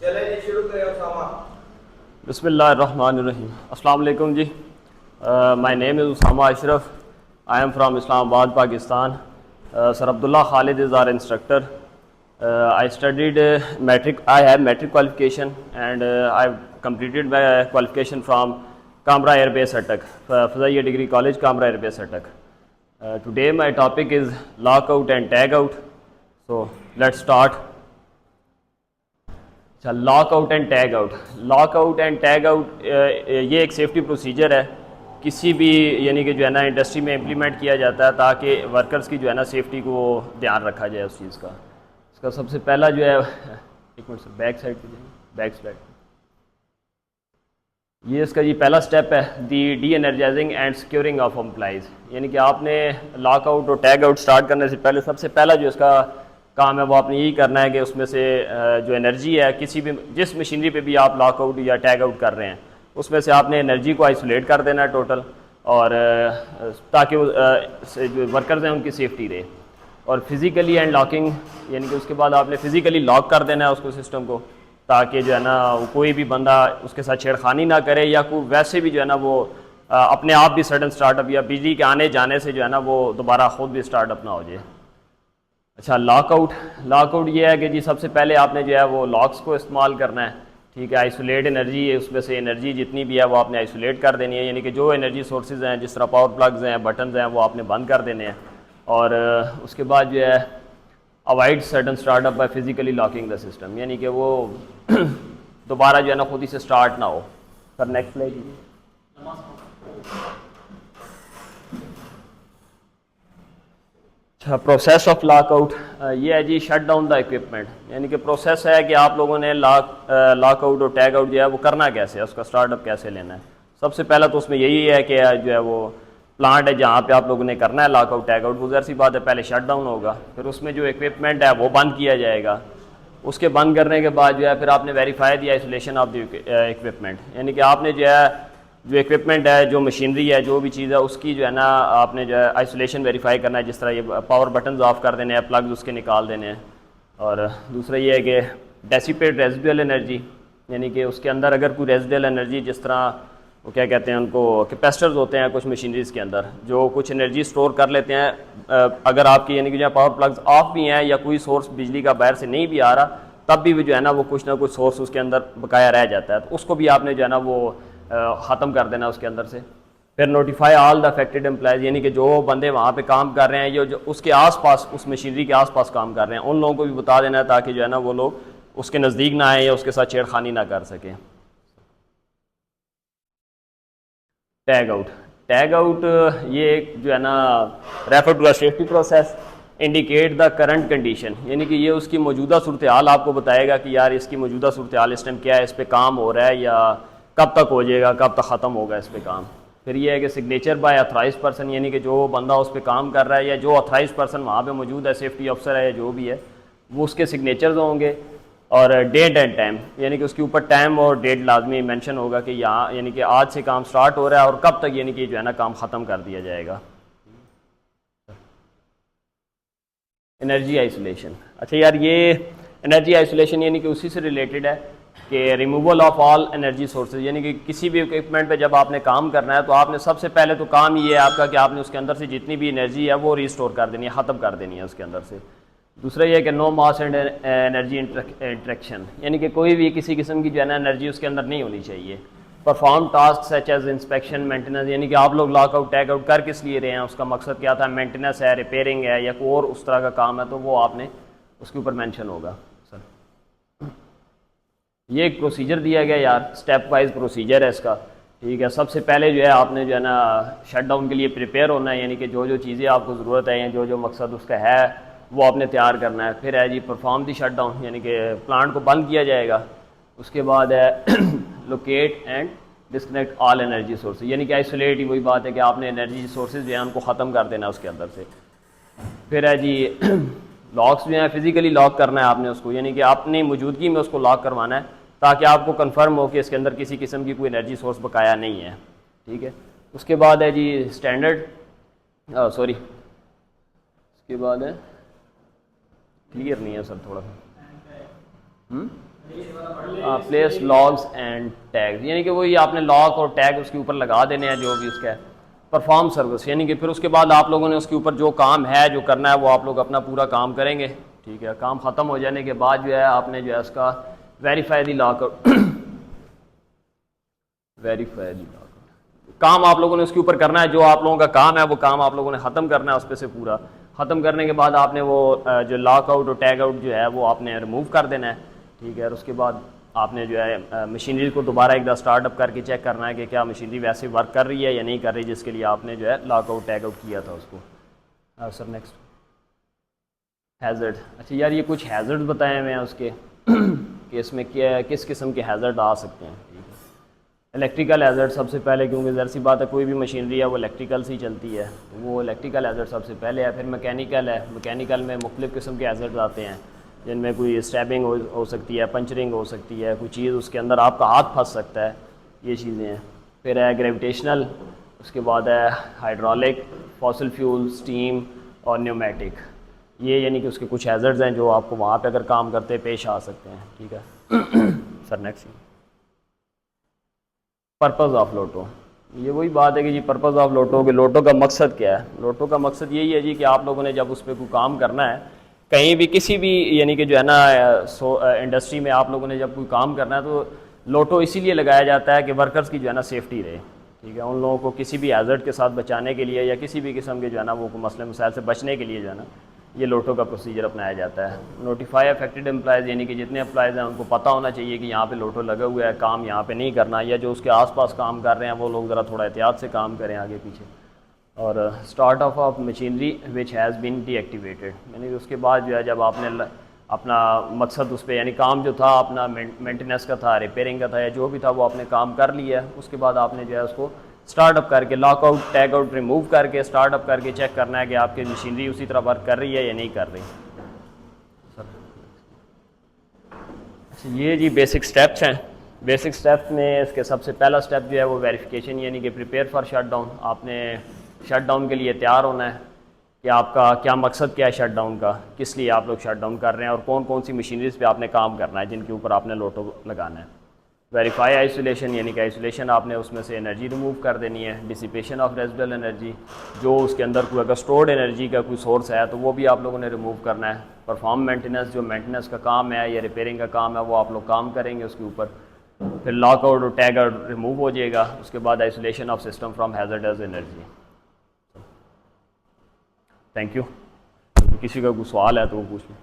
चले जी, शुरू करें उसामा। बिस्मिल्लाहिर्रहमानिर्रहीम। अस्सलाम वालेकुम जी। My name is Usama Ashraf. I am from Islamabad, Pakistan. Sir Abdullah Khalid is our instructor. I studied metric. I have metric qualification and I've completed my qualification from Kamra Air Base Attak, Fazaiya Degree College, Kamra Air Base Attak. Today my topic is lockout and tagout. So let's start. अच्छा, lockout and tag out. Lockout and tag out ये एक safety procedure है, किसी भी यानी कि जो है ना इंडस्ट्री में इम्प्लीमेंट किया जाता है ताकि वर्कर्स की जो है ना सेफ्टी को ध्यान रखा जाए उस चीज़ का। इसका सबसे पहला जो है एक मिनट से बैक साइड पे जाएंगे, बैक साइड। ये इसका जी पहला स्टेप है, the de energizing and securing of employees. यानी कि आपने लॉकआउट और टैग आउट स्टार्ट करने से पहले सबसे पहला जो इसका काम है वो आपने यही करना है कि उसमें से जो एनर्जी है, किसी भी जिस मशीनरी पे भी आप लॉकआउट या टैग आउट कर रहे हैं उसमें से आपने एनर्जी को आइसोलेट कर देना है टोटल, और ताकि वो जो वर्कर्स हैं उनकी सेफ्टी रहे। और फिज़िकली एंड लॉकिंग, यानी कि उसके बाद आपने फ़िज़िकली लॉक कर देना है उसको, सिस्टम को, ताकि जो है ना कोई भी बंदा उसके साथ छेड़खानी ना करे, या कोई वैसे भी जो है ना वो अपने आप भी सडन स्टार्टअप या बिजली के आने जाने से जो है ना वो दोबारा ख़ुद भी स्टार्टअप ना हो जाए। अच्छा, लॉकआउट। लॉकआउट ये है कि जी सबसे पहले आपने जो है वो लॉक्स को इस्तेमाल करना है, ठीक है। आइसोलेट एनर्जी है, उसमें से एनर्जी जितनी भी है वो आपने आइसोलेट कर देनी है, यानी कि जो एनर्जी सोर्सेज हैं जिस तरह पावर प्लग्स हैं, बटन्स हैं, वो आपने बंद कर देने हैं। और उसके बाद जो है avoid sudden startup by physically locking the system, यानी कि वो दोबारा जो है ना खुद ही से स्टार्ट ना हो। Sir next slide. अच्छा, प्रोसेस ऑफ लॉकआउट ये है जी शट डाउन द इक्विपमेंट, यानी कि प्रोसेस है कि आप लोगों ने लॉकआउट और टैग आउट जो है वो करना कैसे है, उसका स्टार्टअप कैसे लेना है। सबसे पहला तो उसमें यही है कि जो है वो प्लांट है जहाँ पे आप लोगों ने करना है लॉकआउट टैग आउट, वो ज़ाहिर सी बात है पहले शट डाउन होगा, फिर उसमें जो इक्विपमेंट है वो बंद किया जाएगा। उसके बंद करने के बाद जो है फिर आपने verify the isolation of the equipment, यानी कि आपने जो है जो इक्विपमेंट है, जो मशीनरी है, जो भी चीज़ है उसकी जो है ना आपने जो है आइसोलेशन वेरीफाई करना है। जिस तरह ये पावर बटन्स ऑफ कर देने हैं, प्लग्स उसके निकाल देने हैं। और दूसरा ये है कि डेसिपेट रेजिडुअल एनर्जी, यानी कि उसके अंदर अगर कोई रेजिडुअल एनर्जी, जिस तरह वो क्या कहते हैं उनको, कैपेसिटर्स होते हैं कुछ मशीनरीज़ के अंदर जो कुछ एनर्जी स्टोर कर लेते हैं, अगर आपकी यानी कि जो पावर प्लग्स ऑफ भी हैं या कोई सोर्स बिजली का बाहर से नहीं भी आ रहा, तब भी जो है ना वो कुछ ना कुछ सोर्स उसके अंदर बकाया रह जाता है, तो उसको भी आपने जो है ना वो ख़त्म कर देना उसके अंदर से। फिर notify all the affected employees, यानी कि जो बंदे वहाँ पे काम कर रहे हैं, जो उसके आसपास, उस मशीनरी के आसपास काम कर रहे हैं, उन लोगों को भी बता देना है ताकि जो है ना वो लोग उसके नज़दीक ना आए या उसके साथ छेड़खानी ना कर सकें। Tag out. टैग आउट ये जो है ना refer to safety process indicate the current condition, यानी कि ये उसकी मौजूदा सूरत हाल आपको बताएगा कि यार इसकी मौजूदा सूरत हाल इस टाइम क्या है, इस पर काम हो रहा है या कब तक हो जाएगा, कब तक ख़त्म होगा इस पर काम। फिर ये है कि सिग्नेचर बाय अथराइज पर्सन, यानी कि जो बंदा उस पर काम कर रहा है या जो अथराइज पर्सन वहाँ पे मौजूद है, सेफ्टी अफसर है या जो भी है, वो उसके सिग्नेचर्स होंगे। और डेट एंड टाइम, यानी कि उसके ऊपर टाइम और डेट लाजमी मेंशन होगा कि यहाँ यानी कि आज से काम स्टार्ट हो रहा है और कब तक यानी कि जो है ना काम ख़त्म कर दिया जाएगा। Energy isolation. अच्छा यार, ये एनर्जी आइसोलेशन यानी कि उसी से रिलेटेड है कि removal of all energy sources, यानी कि किसी भी इक्विपमेंट पे जब आपने काम करना है तो आपने सबसे पहले तो काम ये है आपका कि आपने उसके अंदर से जितनी भी एनर्जी है वो रिस्टोर कर देनी है, ख़त्म कर देनी है उसके अंदर से। दूसरा ये है कि no mass and energy interaction, यानी कि कोई भी किसी किस्म की जो है ना एनर्जी उसके अंदर नहीं होनी चाहिए। Perform task such as inspection, maintenance, यानी कि आप लोग लॉकआउट टैग आउट कर किस लिए रहे हैं, उसका मकसद क्या था, मेंटेनेंस है, रिपेयरिंग है या कोई और उस तरह का काम है, तो वो आपने उसके ऊपर मेंशन होगा। सर ये एक प्रोसीजर दिया गया यार, स्टेप वाइज प्रोसीजर है इसका, ठीक है। सबसे पहले जो है आपने जो है ना शट डाउन के लिए प्रिपेयर होना है, यानी कि जो जो चीज़ें आपको ज़रूरत है या जो जो मकसद उसका है वो आपने तैयार करना है। फिर है जी परफॉर्म दी शट डाउन, यानी कि प्लांट को बंद किया जाएगा। उसके बाद है locate and disconnect all energy sources, यानी कि आइसोलेट, ही वही बात है कि आपने एनर्जी सोर्सेज जो है उनको ख़त्म कर देना उसके अंदर से। फिर है जी लॉक्स जो हैं फिज़िकली लॉक करना है आपने उसको, यानी कि अपनी मौजूदगी में उसको लॉक करवाना है ताकि आपको कंफर्म हो कि इसके अंदर किसी किस्म की कोई एनर्जी सोर्स बकाया नहीं है, ठीक है। उसके बाद है जी स्टैंडर्ड, सॉरी, उसके बाद है, क्लियर नहीं है सर थोड़ा सा। प्लेस लॉग्स एंड टैग्स, यानी कि वही आपने लॉग और टैग उसके ऊपर लगा देने हैं जो भी उसका है। परफॉर्म सर्विस, यानी कि फिर उसके बाद आप लोगों ने उसके ऊपर जो काम है जो करना है वो आप लोग अपना पूरा काम करेंगे। ठीक है, काम ख़त्म हो जाने के बाद जो है आपने जो है उसका वेरीफाई दी लॉक वेरीफाई दी लॉक काम आप लोगों ने उसके ऊपर करना है। जो आप लोगों का काम है वो काम आप लोगों ने ख़त्म करना है उस पर से पूरा। ख़त्म करने के बाद आपने वो जो लॉक आउट और टैग आउट जो है वो आपने रिमूव कर देना है। ठीक है, और उसके बाद आपने जो है मशीनरी को दोबारा एक दफ़ा स्टार्टअप करके चेक करना है कि क्या मशीनरी वैसे वर्क कर रही है या नहीं कर रही, जिसके लिए आपने जो है लॉक आउट टैग आउट किया था उसको। Sir next hazard. अच्छा यार, ये कुछ हैज़र्ड बताए हुए हैं उसके कि इसमें क्या किस किस्म के हैज़र्ड आ सकते हैं। ठीक है, इलेक्ट्रिकल हैज़र्ड सबसे पहले, क्योंकि ज़ाहिर सी बात है कोई भी मशीनरी है वो इलेक्ट्रिकल से ही चलती है, वो इलेक्ट्रिकल हैज़र्ड सबसे पहले है। फिर मैकेनिकल है, मैकेनिकल में मुख्तलिफ़ किस्म के हैज़र्ड आते हैं जिनमें कोई स्टैबिंग हो सकती है, पंचरिंग हो सकती है, कोई चीज़ उसके अंदर आपका हाथ फंस सकता है, ये चीज़ें हैं। फिर है ग्रेविटेशनल, उसके बाद है हाइड्रोलिक, फॉसिल फ्यूल, स्टीम और न्यूमेटिक। ये यानी कि उसके कुछ हैज़र्ड्स हैं जो आपको वहाँ पे अगर काम करते पेश आ सकते हैं। ठीक है सर नेक्स्ट, पर्पज़ ऑफ लोटो। ये वही बात है कि जी पर्पज़ ऑफ लोटो के लोटो का मकसद क्या है। लोटो का मकसद यही है जी कि आप लोगों ने जब उस पर कोई काम करना है कहीं भी किसी भी यानी कि जो है ना इंडस्ट्री में आप लोगों ने जब कोई काम करना है तो लोटो इसीलिए लगाया जाता है कि वर्कर्स की जो है ना सेफ्टी रहे। ठीक है, उन लोगों को किसी भी हैज़र्ड के साथ बचाने के लिए या किसी भी किस्म के जो है ना वो मसले मसाइल से बचने के लिए जो है ना ये लोटो का प्रोसीजर अपनाया जाता है। नोटिफाई अफेक्टेड एम्प्लॉयज़, यानी कि जितने एम्प्लॉयज़ हैं उनको पता होना चाहिए कि यहाँ पे लोटो लगा हुआ है, काम यहाँ पे नहीं करना, या जो उसके आसपास काम कर रहे हैं वो लोग ज़रा थोड़ा एहतियात से काम करें आगे पीछे। और start of machinery which has been deactivated, यानी कि उसके बाद जो है जब आपने अपना मकसद उस पर यानी काम जो था अपना मेंटेनेंस का था, रिपेयरिंग का था या जो भी था वो आपने काम कर लिया है, उसके बाद आपने जो है उसको स्टार्टअप करके लॉकआउट टैग आउट रिमूव करके स्टार्टअप करके चेक करना है कि आपकी मशीनरी उसी तरह वर्क कर रही है या नहीं कर रही। अच्छा ये जी बेसिक स्टेप्स हैं। बेसिक स्टेप्स में इसके सबसे पहला स्टेप जो है वो वेरिफिकेशन, यानी कि प्रिपेयर फॉर शटडाउन। आपने शटडाउन के लिए तैयार होना है कि आपका क्या मकसद क्या है शटडाउन का, किस लिए आप लोग शटडाउन कर रहे हैं और कौन कौन सी मशीनरीज पे आपने काम करना है जिनके ऊपर आपने लोटो लगाना है। वेरीफाई आइसोलेशन, यानी कि आइसोलेशन आपने उसमें से एनर्जी रिमूव कर देनी है। डिसिपेशन ऑफ रेजिडुअल एनर्जी, जो उसके अंदर कोई अगर स्टोर्ड एनर्जी का कोई सोर्स है तो वो भी आप लोगों ने रिमूव करना है। परफॉर्म मेंटेनेंस, जो मेंटेनेंस का काम है या रिपेयरिंग का काम है वो आप लोग काम करेंगे उसके ऊपर। फिर लॉकआउट और टैग आउट रिमूव हो जाएगा। उसके बाद isolation of system from hazardous energy. Thank you. किसी का कोई सवाल है तो वो पूछ लें।